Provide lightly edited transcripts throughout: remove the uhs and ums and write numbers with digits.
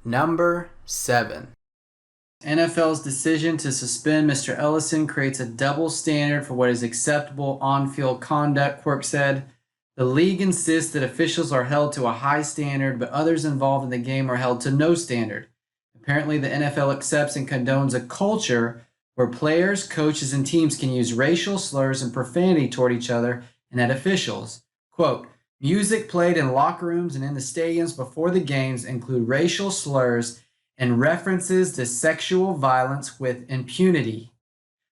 Number 7. NFL's decision to suspend Mr. Ellison creates a double standard for what is acceptable on-field conduct, Quirk said. The league insists that officials are held to a high standard, but others involved in the game are held to no standard. Apparently, the NFL accepts and condones a culture where players, coaches, and teams can use racial slurs and profanity toward each other and at officials. Quote, music played in locker rooms and in the stadiums before the games include racial slurs and references to sexual violence with impunity.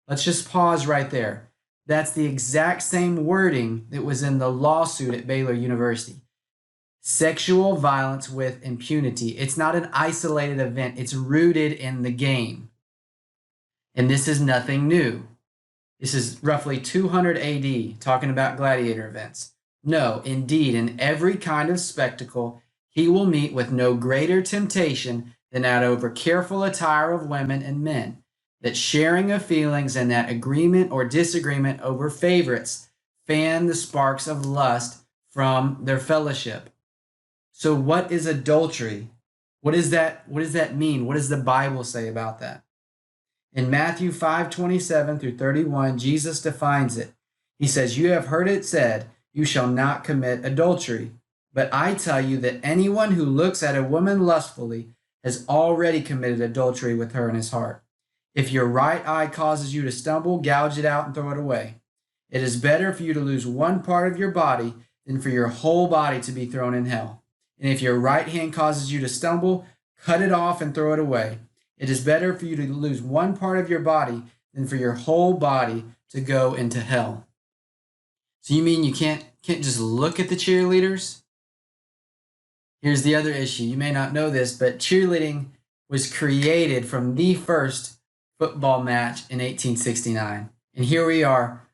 Let's just pause right there. That's the exact same wording that was in the lawsuit at Baylor University. Sexual violence with impunity. It's not an isolated event. It's rooted in the game. And this is nothing new. This is roughly 200 AD, talking about gladiator events. No, indeed, in every kind of spectacle, he will meet with no greater temptation than that over careful attire of women and men, that sharing of feelings and that agreement or disagreement over favorites fan the sparks of lust from their fellowship. So what is adultery? What does that mean? What does the Bible say about that? In Matthew 5:27 through 31, Jesus defines it. He says, "You have heard it said, you shall not commit adultery. But I tell you that anyone who looks at a woman lustfully has already committed adultery with her in his heart. If your right eye causes you to stumble, gouge it out and throw it away. It is better for you to lose one part of your body than for your whole body to be thrown in hell. And if your right hand causes you to stumble, cut it off and throw it away. It is better for you to lose one part of your body than for your whole body to go into hell." So you mean you can't just look at the cheerleaders? Here's the other issue. You may not know this, but cheerleading was created from the first football match in 1869. And here we are,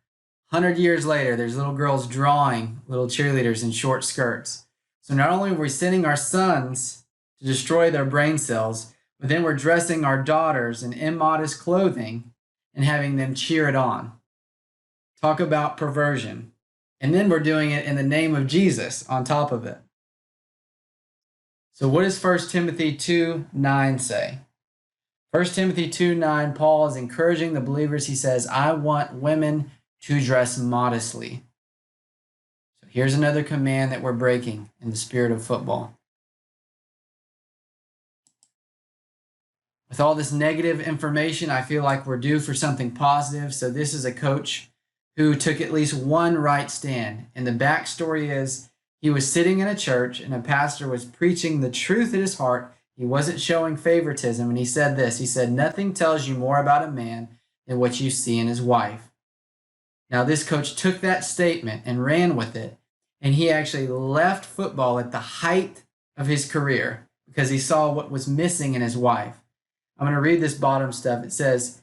100 years later, there's little girls drawing little cheerleaders in short skirts. So not only are we sending our sons to destroy their brain cells, but then we're dressing our daughters in immodest clothing and having them cheer it on. Talk about perversion. And then we're doing it in the name of Jesus on top of it. So what does 1 Timothy 2:9 say? 1 Timothy 2:9, Paul is encouraging the believers. He says, "I want women to dress modestly." So here's another command that we're breaking in the spirit of football. With all this negative information, I feel like we're due for something positive. So this is a coach who took at least one right stand. And the backstory is he was sitting in a church and a pastor was preaching the truth in his heart. He wasn't showing favoritism. And he said this, he said, "Nothing tells you more about a man than what you see in his wife." Now this coach took that statement and ran with it. And he actually left football at the height of his career because he saw what was missing in his wife. I'm going to read this bottom stuff. It says,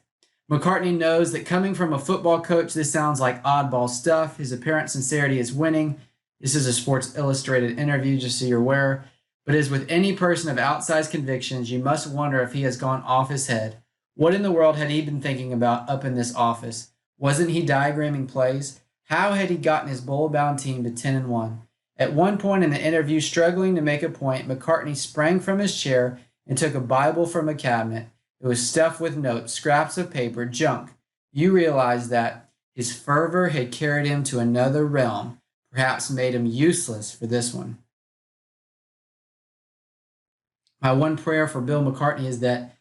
"McCartney knows that coming from a football coach, this sounds like oddball stuff. His apparent sincerity is winning." This is a Sports Illustrated interview, just so you're aware. "But as with any person of outsized convictions, you must wonder if he has gone off his head. What in the world had he been thinking about up in this office? Wasn't he diagramming plays? How had he gotten his bowl-bound team to 10-1? At one point in the interview, struggling to make a point, McCartney sprang from his chair and took a Bible from a cabinet. It was stuffed with notes, scraps of paper, junk. You realize that his fervor had carried him to another realm, perhaps made him useless for this one." My one prayer for Bill McCartney is that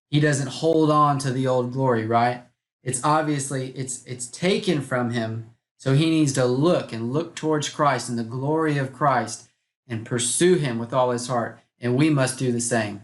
he doesn't hold on to the old glory, right? It's obviously, it's taken from him, so he needs to look towards Christ and the glory of Christ and pursue him with all his heart, and we must do the same.